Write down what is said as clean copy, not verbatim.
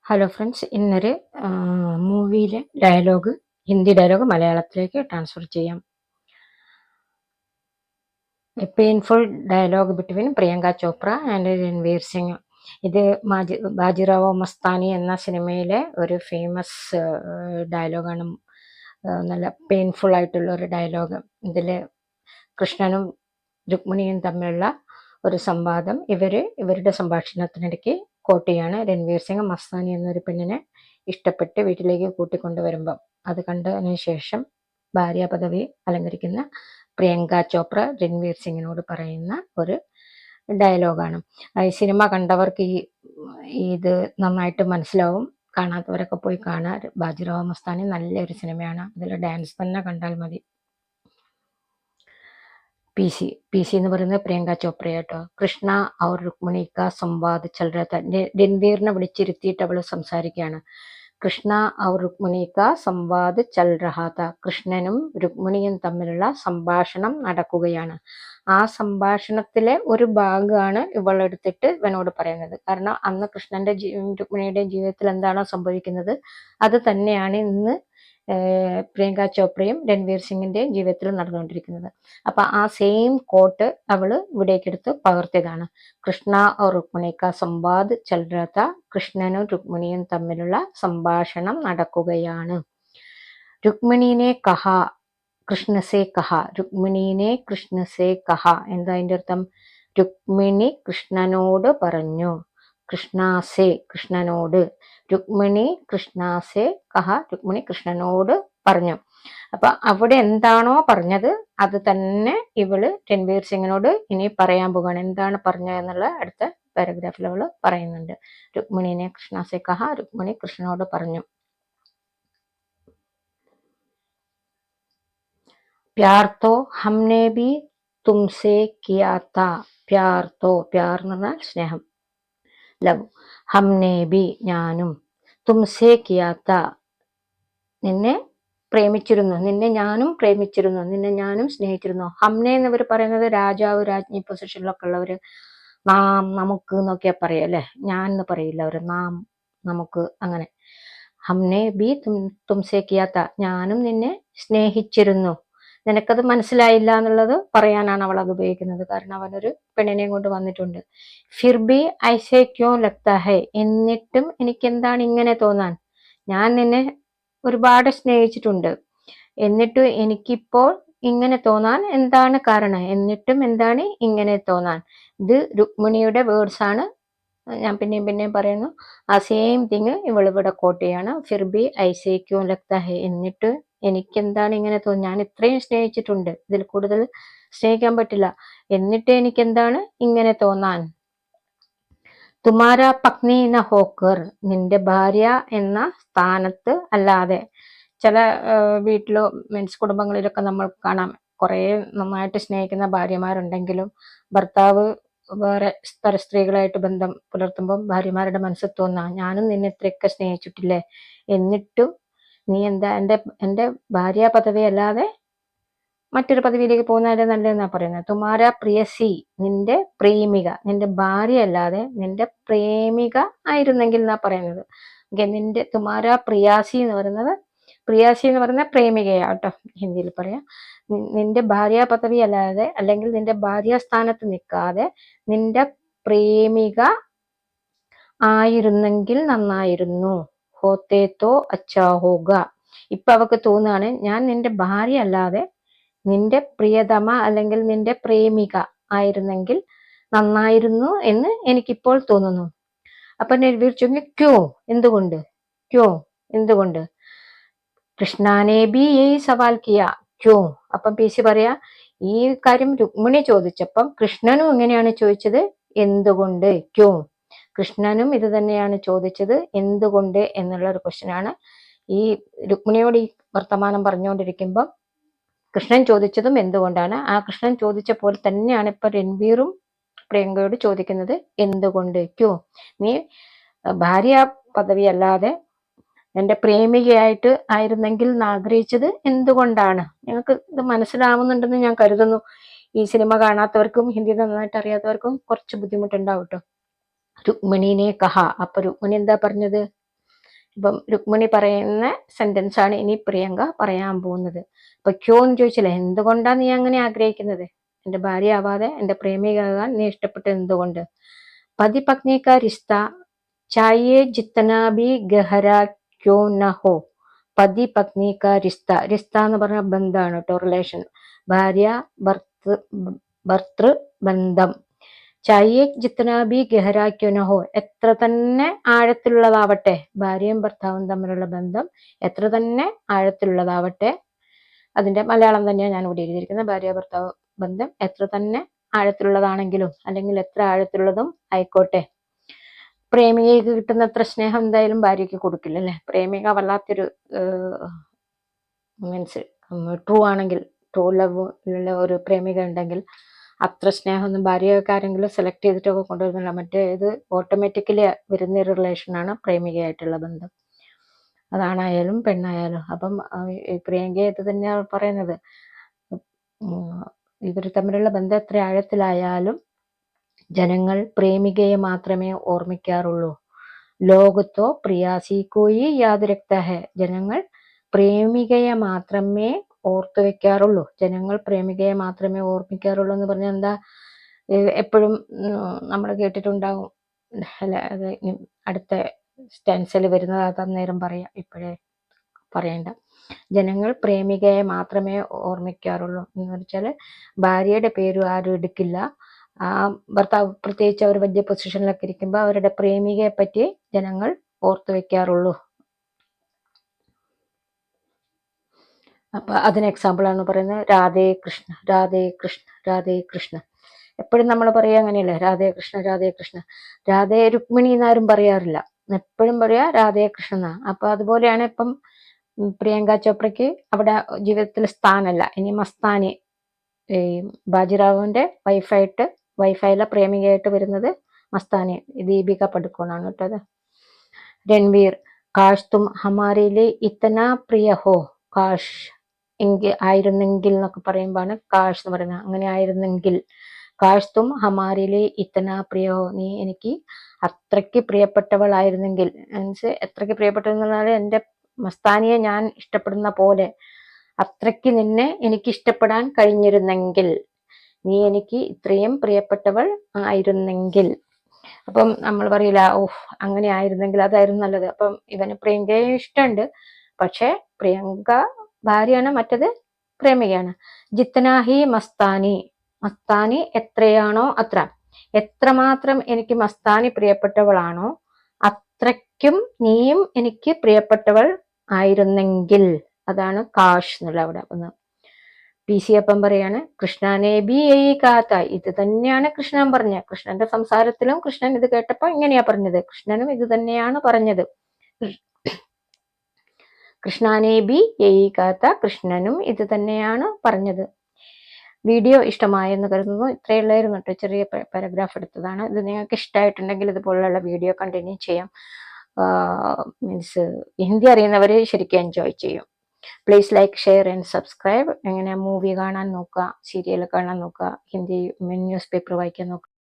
Hello friends, ഇന്നൊരു മൂവിയിലെ dialogue, Hindi dialogue മലയാളത്തിലേക്ക് ട്രാൻസ്ഫർ ചെയ്യാം. A painful dialogue between Priyanka Chopra and Ranveer Singh. ഇത് ബാജിറാവോ മസ്താനി എന്ന സിനിമയിലെ ഒരു ഫേമസ് ഡയലോഗാണ്. നല്ല പെയിൻഫുൾ ആയിട്ടുള്ള ഒരു ഡയലോഗ്. ഇതിൽ കൃഷ്ണനും രുക്മിണിയും തമ്മിലുള്ള ഒരു സംവാദം ഇവരുടെ സംഭാഷണത്തിനിടയ്ക്ക് കോട്ടയാണ്. രൺവീർ സിംഗ് മസ്താനി എന്നൊരു പെണ്ണിനെ ഇഷ്ടപ്പെട്ട് വീട്ടിലേക്ക് കൂട്ടിക്കൊണ്ടുവരുമ്പം അത് കണ്ടതിന് ശേഷം ഭാര്യ പദവി അലങ്കരിക്കുന്ന പ്രിയങ്ക ചോപ്ര രൺവീർ സിംഗിനോട് പറയുന്ന ഒരു ഡയലോഗാണ്. ഈ സിനിമ കണ്ടവർക്ക് ഇത് നന്നായിട്ട് മനസ്സിലാവും. കാണാത്തവരൊക്കെ പോയി കാണാൻ. ബാജിറാവോ മസ്താനി നല്ലൊരു സിനിമയാണ്. അതിൽ ഡാൻസ് തന്നെ കണ്ടാൽ മതി. पी सी എന്ന് പറയുന്നത് പ്രിയങ്ക ചോപ്ര കേട്ടോ. കൃഷ്ണ और रुक्मिणी का संवाद चल रहा था. രൺവീറിനെ വിളിച്ചിരുത്തിയിട്ട് അവൾ സംസാരിക്കുകയാണ്. കൃഷ്ണ और रुक्मिणी का संवाद चल रहा था. കൃഷ്ണനും രുക്മിണിയും തമ്മിലുള്ള സംഭാഷണം നടക്കുകയാണ്. ആ സംഭാഷണത്തിലെ ഒരു ഭാഗമാണ് ഇവളെടുത്തിട്ട് ഇവനോട് പറയുന്നത്. കാരണം അന്ന് കൃഷ്ണന്റെ രുക്മിണിയുടെ ജീവിതത്തിൽ എന്താണോ സംഭവിക്കുന്നത് അത് തന്നെയാണ് ഇന്ന് പ്രിയങ്ക ചോപ്രയും രൺവീർ സിംഗിന്റെയും ജീവിതത്തിൽ നടന്നുകൊണ്ടിരിക്കുന്നത്. അപ്പൊ ആ സെയിം കോട്ട് അവള് ഇവിടേക്കെടുത്ത് പകർത്തിയതാണ്. കൃഷ്ണ और रुक्मिणी का संवाद चल रहा था. കൃഷ്ണനും രുക്മിണിയും തമ്മിലുള്ള സംഭാഷണം നടക്കുകയാണ്. രുക്മിണീനെ കഹ കൃഷ്ണ സേ കഹ. രുക്മിണീനെ കൃഷ്ണ സേ കഹ. എന്താ അതിന്റെ അർത്ഥം? രുക്മിണി കൃഷ്ണനോട് പറഞ്ഞു. കൃഷ്ണാസേ കൃഷ്ണനോട്. രുക്മിണി കൃഷ്ണാസേ കഹ. രുക്മിണി കൃഷ്ണനോട് പറഞ്ഞു. അപ്പൊ അവിടെ എന്താണോ പറഞ്ഞത് അത് തന്നെ ഇവള് രൺവീർ സിംഗിനോട് ഇനി പറയാൻ പോവുകയാണ്. എന്താണ് പറഞ്ഞതെന്നുള്ള അടുത്ത പാരഗ്രാഫിൽ അവള് പറയുന്നുണ്ട്. രുക്മിണീനെ കൃഷ്ണാസേ കഹ. രുക്മിണി കൃഷ്ണനോട് പറഞ്ഞു. प्यार तो हमने भी तुमसे किया था. प्यार तो, प्यार എന്ന് പറഞ്ഞാൽ സ്നേഹം, ലവ്. हमने भी ഞാനും, तुमसे किया था നിന്നെ പ്രേമിച്ചിരുന്നു, നിന്നെ ഞാനും പ്രേമിച്ചിരുന്നു, നിന്നെ ഞാനും സ്നേഹിച്ചിരുന്നു. ഹംനെ എന്നിവർ പറയുന്നത് രാജാവ് രാജ്ഞി പൊസിഷനിലൊക്കെ ഉള്ളവര് നാം, നമുക്ക് എന്നൊക്കെയാ പറയാ അല്ലെ. ഞാൻ എന്ന് പറയില്ല അവര്. നാം, നമുക്ക്, അങ്ങനെ. ഹംനെ ബി തുംസേ കിയാത്ത, ഞാനും നിന്നെ സ്നേഹിച്ചിരുന്നു. നിനക്കത് മനസ്സിലായില്ല എന്നുള്ളത് പറയാനാണ് അവൾ അത് ഉപയോഗിക്കുന്നത്. കാരണം അവനൊരു പെണ്ണിനെയും കൊണ്ട് വന്നിട്ടുണ്ട്. ഫിർ ബി ഐസേ ക്യോ ലഗ്താ ഹൈ. എന്നിട്ടും എനിക്കെന്താണ് ഇങ്ങനെ തോന്നാൻ? ഞാൻ നിന്നെ ഒരുപാട് സ്നേഹിച്ചിട്ടുണ്ട്, എന്നിട്ടും എനിക്കിപ്പോൾ ഇങ്ങനെ തോന്നാൻ എന്താണ് കാരണം? എന്നിട്ടും എന്താണ് ഇങ്ങനെ തോന്നാൻ? ഇത് രുക്മിണിയുടെ വേർഡ്സ് ആണ്. ഞാൻ പിന്നെയും പറയുന്നു. ആ സെയിം തിങ് ഇവളിവിടെ കോട്ട് ചെയ്യാണ്. ഫിർ ബി ഐസേ ക്യോ ലഗ്താ ഹൈ. എന്നിട്ട് എനിക്കെന്താണ് ഇങ്ങനെ തോന്നുന്നത്? ഞാൻ ഇത്രയും സ്നേഹിച്ചിട്ടുണ്ട്, ഇതിൽ കൂടുതൽ സ്നേഹിക്കാൻ പറ്റില്ല, എന്നിട്ട് എനിക്കെന്താണ് ഇങ്ങനെ തോന്നാൻ? തുമാര പത്നി ന ഹോക്കർ. നിന്റെ ഭാര്യ എന്ന സ്ഥാനത്ത് അല്ലാതെ. ചില വീട്ടിലോ മീൻസ് കുടുംബങ്ങളിലൊക്കെ നമ്മൾ കാണാം, കുറെ നന്നായിട്ട് സ്നേഹിക്കുന്ന ഭാര്യമാരുണ്ടെങ്കിലും ഭർത്താവ് വേറെ സ്ത്രീകളായിട്ട് ബന്ധം പുലർത്തുമ്പോൾ ഭാര്യമാരുടെ മനസ്സിൽ തോന്നാം, ഞാനും നിന്നെ ഇത്രയൊക്കെ സ്നേഹിച്ചിട്ടില്ലേ, എന്നിട്ടും നീ എന്താ എൻ്റെ ഭാര്യ പദവി അല്ലാതെ മറ്റൊരു പദവിയിലേക്ക് പോകുന്നതല്ലേ നല്ലതെന്നാ പറയുന്നത്. തുമാര പ്രിയസി, നിന്റെ പ്രേമിക. നിന്റെ ഭാര്യ അല്ലാതെ നിന്റെ പ്രേമിക ആയിരുന്നെങ്കിൽ എന്നാ പറയുന്നത്. നിന്റെ തുമാര പ്രിയാസി എന്ന് പറയുന്നത്, പ്രിയാസി എന്ന് പറയുന്ന പ്രേമികയാട്ടോ ഹിന്ദിയിൽ പറയാം. നിന്റെ ഭാര്യ പദവി അല്ലാതെ, അല്ലെങ്കിൽ നിന്റെ ഭാര്യ സ്ഥാനത്ത് നിൽക്കാതെ നിന്റെ പ്രേമിക ആയിരുന്നെങ്കിൽ നന്നായിരുന്നു. ഹോത്തേ തോ അച്ഛാ ഹോഗ. ഇപ്പൊ അവക്ക് തോന്നുകയാണ്, ഞാൻ നിന്റെ ഭാര്യ അല്ലാതെ നിന്റെ പ്രിയതമ അല്ലെങ്കിൽ നിന്റെ പ്രേമിക ആയിരുന്നെങ്കിൽ നന്നായിരുന്നു എന്ന് എനിക്കിപ്പോൾ തോന്നുന്നു. അപ്പൊ രൺവീർ സിംഗ് ക്യോ, എന്തുകൊണ്ട്, ക്യോ എന്തുകൊണ്ട്? കൃഷ്ണനെ ബി യഹി സവാൽ കിയ ക്യോ. അപ്പം പി സി പറയാ, ഈ കാര്യം രുക്മിണി ചോദിച്ചപ്പം കൃഷ്ണനും എങ്ങനെയാണ് ചോദിച്ചത്? എന്തുകൊണ്ട്, ക്യോ. കൃഷ്ണനും ഇത് തന്നെയാണ് ചോദിച്ചത്, എന്തുകൊണ്ട് എന്നുള്ള ഒരു ക്വസ്റ്റ്യൻ ആണ്. ഈ രുക്മിണിയോട് ഈ വർത്തമാനം പറഞ്ഞുകൊണ്ടിരിക്കുമ്പോൾ കൃഷ്ണൻ ചോദിച്ചതും എന്തുകൊണ്ടാണ്. ആ കൃഷ്ണൻ ചോദിച്ച പോലെ തന്നെയാണ് ഇപ്പൊ രൺവീറും പ്രിയങ്കയോട് ചോദിക്കുന്നത്, എന്തുകൊണ്ട്, ക്യോ. നീ ഭാര്യ പദവി അല്ലാതെ എന്റെ പ്രേമികയായിട്ട് ആയിരുന്നെങ്കിൽ ആഗ്രഹിച്ചത് എന്തുകൊണ്ടാണ്? നിങ്ങൾക്ക് ഇത് മനസ്സിലാവുന്നുണ്ടെന്ന് ഞാൻ കരുതുന്നു. ഈ സിനിമ കാണാത്തവർക്കും ഹിന്ദി നന്നായിട്ട് അറിയാത്തവർക്കും കുറച്ച് ബുദ്ധിമുട്ടുണ്ടാവും കേട്ടോ. രുക്മിണീനെ കഹ. അപ്പൊ രുക്മിണി എന്താ പറഞ്ഞത്? ഇപ്പം രുക്മിണി പറയുന്ന സെന്റൻസ് ആണ് ഇനി പ്രിയങ്ക പറയാൻ പോകുന്നത്. അപ്പൊ ക്യോ എന്ന് ചോദിച്ചില്ലേ, എന്തുകൊണ്ടാ നീ അങ്ങനെ ആഗ്രഹിക്കുന്നത്? എന്റെ ഭാര്യ ആവാതെ എന്റെ പ്രേമികയാകാൻ നീ ഇഷ്ടപ്പെട്ടത് എന്തുകൊണ്ട്? പതി പത്നി കാ റിശ്ത ചായേ ജിത്തനാ ഭി ഗഹരാ ക്യോ ന ഹോ. പതി പത്നി കാ റിശ്ത, റിശ്ത എന്ന് പറഞ്ഞ ബന്ധമാണ് കേട്ടോ, റിലേഷൻ, ഭാര്യ ഭർത്തൃ ബന്ധം. ചായേ ജിത്തനാ ഭി ഗഹരാ ക്യോ ന ഹോ, എത്ര തന്നെ ആഴത്തിലുള്ളതാവട്ടെ, ഭാര്യയും ഭർത്താവും തമ്മിലുള്ള ബന്ധം എത്ര തന്നെ ആഴത്തിലുള്ളതാവട്ടെ, അതിന്റെ മലയാളം തന്നെയാണ് ഞാൻ ഇവിടെ എഴുതിയിരിക്കുന്നത്. ഭാര്യ ഭർത്താവ് ബന്ധം എത്ര തന്നെ ആഴത്തിലുള്ളതാണെങ്കിലും, അല്ലെങ്കിൽ എത്ര ആഴത്തിലുള്ളതും ആയിക്കോട്ടെ, പ്രേമികയ്ക്ക് കിട്ടുന്ന അത്ര സ്നേഹം എന്തായാലും ഭാര്യയ്ക്ക് കൊടുക്കില്ല അല്ലെ. പ്രേമിക വല്ലാത്തൊരു മീൻസ് ട്രൂ ആണെങ്കിൽ, ട്രൂ ലവ് ഉള്ള ഒരു പ്രേമിക ഉണ്ടെങ്കിൽ അത്ര സ്നേഹമൊന്നും ഭാര്യയൊക്കെ ആരെങ്കിലും സെലക്ട് ചെയ്തിട്ടൊക്കെ കൊണ്ടുവരുന്നില്ല. മറ്റേ ഇത് ഓട്ടോമാറ്റിക്കലി വരുന്ന ഒരു റിലേഷനാണ് പ്രേമികയായിട്ടുള്ള ബന്ധം, അതാണായാലും പെണ്ണായാലും. അപ്പം പ്രിയങ്ക ഇത് തന്നെയാണ് പറയുന്നത്, ഇവർ തമ്മിലുള്ള ബന്ധം എത്ര ആഴത്തിലായാലും ജനങ്ങൾ പ്രേമികയെ മാത്രമേ ഓർമ്മിക്കാറുള്ളൂ. ലോകത്തോ പ്രിയാസി കോയി യാദ് രഖ്താ ഹൈ, ജനങ്ങൾ പ്രേമികയെ മാത്രമേ ഓർത്തു വെക്കാറുള്ളൂ. ജനങ്ങൾ പ്രേമികയെ മാത്രമേ ഓർമ്മിക്കാറുള്ളൂ എന്ന് പറഞ്ഞാൽ എന്താ, എപ്പോഴും നമ്മൾ കേട്ടിട്ടുണ്ടാവും അല്ലെ. അത് അടുത്ത സ്റ്റാൻസിൽ വരുന്നത് അന്നേരം പറയാം, ഇപ്പോഴേ പറയണ്ട. ജനങ്ങൾ പ്രേമികയെ മാത്രമേ ഓർമ്മിക്കാറുള്ളൂ എന്ന് വെച്ചാൽ ഭാര്യയുടെ പേര് ആരും എടുക്കില്ല. ആ ഭർത്താവ് പ്രത്യേകിച്ച് അവർ വലിയ പൊസിഷനിലൊക്കെ ഇരിക്കുമ്പോൾ അവരുടെ പ്രേമികയെ പറ്റി ജനങ്ങൾ ഓർത്തു വെക്കാറുള്ളൂ. അപ്പൊ അതിന് എക്സാമ്പിൾ ആണ് പറയുന്നത് രാധേ കൃഷ്ണ, രാധേ കൃഷ്ണ, രാധേ കൃഷ്ണ. എപ്പോഴും നമ്മൾ പറയുക അങ്ങനെയല്ലേ, രാധേ കൃഷ്ണ, രാധേ കൃഷ്ണ. രാധേ രുക്മിണി എന്നാരും പറയാറില്ല, എപ്പോഴും പറയാ രാധേ കൃഷ്ണ എന്നാ. അപ്പൊ അതുപോലെയാണ് ഇപ്പം പ്രിയങ്ക ചോപ്രയ്ക്ക് അവിടെ ജീവിതത്തിൽ സ്ഥാനമല്ല, ഇനി മസ്താനി, ഈ ബാജിറാവുവിന്റെ വൈഫായിലെ പ്രേമികയായിട്ട് വരുന്നത് മസ്താനി, ദീപിക പടുക്കോണാണ് കേട്ടത്. രൺവീർ, കാഷ് തും ഹമാരേലി ഇത്തന പ്രിയ ഹോ. കാഷ് ആയിരുന്നെങ്കിൽ എന്നൊക്കെ പറയുമ്പോഴാണ് കാഷ് എന്ന് പറയുന്നത്. അങ്ങനെ ആയിരുന്നെങ്കിൽ, കാഷ് തും ഹമാരേലി ഇത്തന പ്രിയ ഹോ, നീ എനിക്ക് അത്രയ്ക്ക് പ്രിയപ്പെട്ടവളായിരുന്നെങ്കിൽ, മീൻസ് എത്രയ്ക്ക് പ്രിയപ്പെട്ടതെന്ന്, എൻ്റെ മസ്താനിയെ ഞാൻ ഇഷ്ടപ്പെടുന്ന പോലെ അത്രയ്ക്ക് നിന്നെ എനിക്ക് ഇഷ്ടപ്പെടാൻ കഴിഞ്ഞിരുന്നെങ്കിൽ, നീ എനിക്ക് ഇത്രയും പ്രിയപ്പെട്ടവൾ ആയിരുന്നെങ്കിൽ. അപ്പം നമ്മൾ പറയില്ല, ഓഹ് അങ്ങനെ ആയിരുന്നെങ്കിൽ അതായിരുന്നു നല്ലത്. അപ്പം ഇവന് പ്രിയങ്കയെ ഇഷ്ടമുണ്ട്, പക്ഷെ പ്രിയങ്ക ഭാര്യയാണ്, മറ്റത് പ്രേമികയാണ്. ജിത്തനാഹി മസ്താനി, മസ്താനി എത്രയാണോ അത്ര, എത്രമാത്രം എനിക്ക് മസ്താനി പ്രിയപ്പെട്ടവളാണോ അത്രയ്ക്കും നീയും എനിക്ക് പ്രിയപ്പെട്ടവൾ ആയിരുന്നെങ്കിൽ, അതാണ് കാഷ് എന്നുള്ള അവിടെ ഒന്ന്. പി സി അപ്പം പറയാണ്, കൃഷ്ണനെ ബി യഹി കഹാ താ, ഇത് തന്നെയാണ് കൃഷ്ണൻ പറഞ്ഞത്. കൃഷ്ണന്റെ സംസാരത്തിലും കൃഷ്ണൻ ഇത് കേട്ടപ്പോ ഇങ്ങനെയാ പറഞ്ഞത്, കൃഷ്ണനും ഇത് തന്നെയാണ് പറഞ്ഞത്. കൃഷ്ണനെ ബി യഹി കഹാ താ, കൃഷ്ണനും ഇത് തന്നെയാണ് പറഞ്ഞത്. വീഡിയോ ഇഷ്ടമായെന്ന് കരുതുന്നു. ഇത്രയുള്ളായിരുന്നു കേട്ടോ, ചെറിയ പാരഗ്രാഫ് എടുത്തതാണ്. ഇത് നിങ്ങൾക്ക് ഇഷ്ടമായിട്ടുണ്ടെങ്കിൽ ഇതുപോലുള്ള വീഡിയോ കണ്ടിന്യൂ ചെയ്യാം. മീൻസ് ഹിന്ദി അറിയുന്നവർ ശരിക്കും എൻജോയ് ചെയ്യും. Please like, share and subscribe. എങ്ങനെ മൂവി കാണാൻ നോക്കുക, സീരിയൽ കാണാൻ നോക്കുക, ഹിന്ദി ന്യൂസ് പേപ്പർ വായിക്കാൻ നോക്കുക.